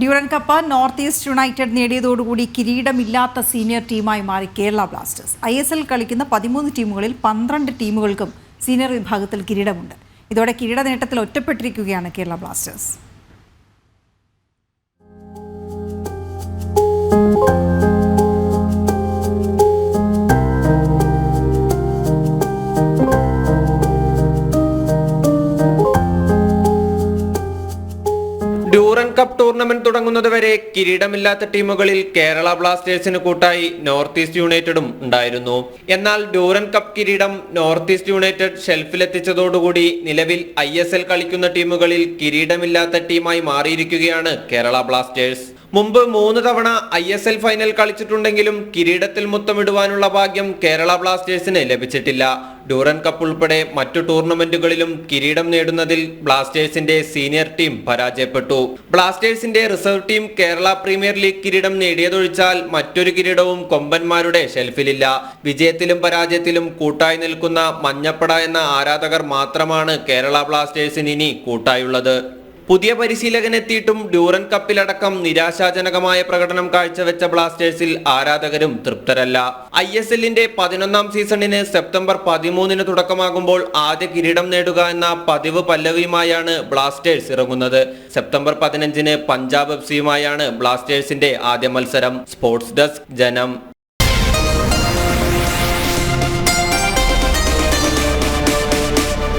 Durand cup North East United നേടിയതോടുകൂടി കിരീടമില്ലാത്ത senior ടീമായി മാറി കേരള ബ്ലാസ്റ്റേഴ്സ്. ISL കളിക്കുന്ന 13 ടീമുകളിൽ 12 ടീമുകൾക്കും സീനിയർ വിഭാഗത്തിൽ കിരീടമുണ്ട്. ഇതോടെ കിരീട നേട്ടത്തിൽ ഒറ്റപ്പെട്ടിരിക്കുകയാണ് Kerala Blasters. Durand cup tournament തുടങ്ങുന്നതുവരെ കിരീടമില്ലാത്ത ടീമുകളിൽ കേരള ബ്ലാസ്റ്റേഴ്സിന് കൂട്ടായി നോർത്ത് ഈസ്റ്റ് യുണൈറ്റഡും ഉണ്ടായിരുന്നു. എന്നാൽ ഡ്യൂറൻ കപ്പ് കിരീടം നോർത്ത് ഈസ്റ്റ് യുണൈറ്റഡ് ഷെൽഫിലെത്തിച്ചതോടുകൂടി നിലവിൽ ISL കളിക്കുന്ന ടീമുകളിൽ കിരീടമില്ലാത്ത ടീമായി മാറിയിരിക്കുകയാണ് കേരള ബ്ലാസ്റ്റേഴ്സ്. മുമ്പ് 3 തവണ ISL ഫൈനൽ കളിച്ചിട്ടുണ്ടെങ്കിലും കിരീടത്തിൽ മുത്തമിടുവാനുള്ള ഭാഗ്യം കേരള ബ്ലാസ്റ്റേഴ്സിന് ലഭിച്ചിട്ടില്ല. ഡ്യൂറൻ കപ്പ് ഉൾപ്പെടെ മറ്റു ടൂർണമെന്റുകളിലും കിരീടം നേടുന്നതിൽ ബ്ലാസ്റ്റേഴ്സിന്റെ സീനിയർ ടീം പരാജയപ്പെട്ടു. ബ്ലാസ്റ്റേഴ്സിന്റെ reserve team Kerala premier league കിരീടം നേടിയതൊഴിച്ചാൽ മറ്റൊരു കിരീടവും കൊമ്പന്മാരുടെ ഷെൽഫിലില്ല. വിജയത്തിലും പരാജയത്തിലും കൂട്ടായി നിൽക്കുന്ന മഞ്ഞപ്പട എന്ന ആരാധകർ മാത്രമാണ് കേരള ബ്ലാസ്റ്റേഴ്സിന് ഇനി കൂട്ടായുള്ളത്. പുതിയ പരിശീലകൻ എത്തിയിട്ടും ഡ്യൂറൻ കപ്പിലടക്കം നിരാശാജനകമായ പ്രകടനം കാഴ്ചവെച്ച ബ്ലാസ്റ്റേഴ്സിൽ ആരാധകരും തൃപ്തരല്ല. ISLന്റെ 11ാം സീസണിന് സെപ്റ്റംബർ 13-ന് തുടക്കമാകുമ്പോൾ ആദ്യ കിരീടം നേടുക എന്ന പതിവ് പല്ലവിയുമായാണ് ബ്ലാസ്റ്റേഴ്സ് ഇറങ്ങുന്നത്. സെപ്റ്റംബർ 15-ന് പഞ്ചാബ് FCയുമായാണ് ബ്ലാസ്റ്റേഴ്സിന്റെ ആദ്യ മത്സരം. സ്പോർട്സ് ഡെസ്ക്, ജനം.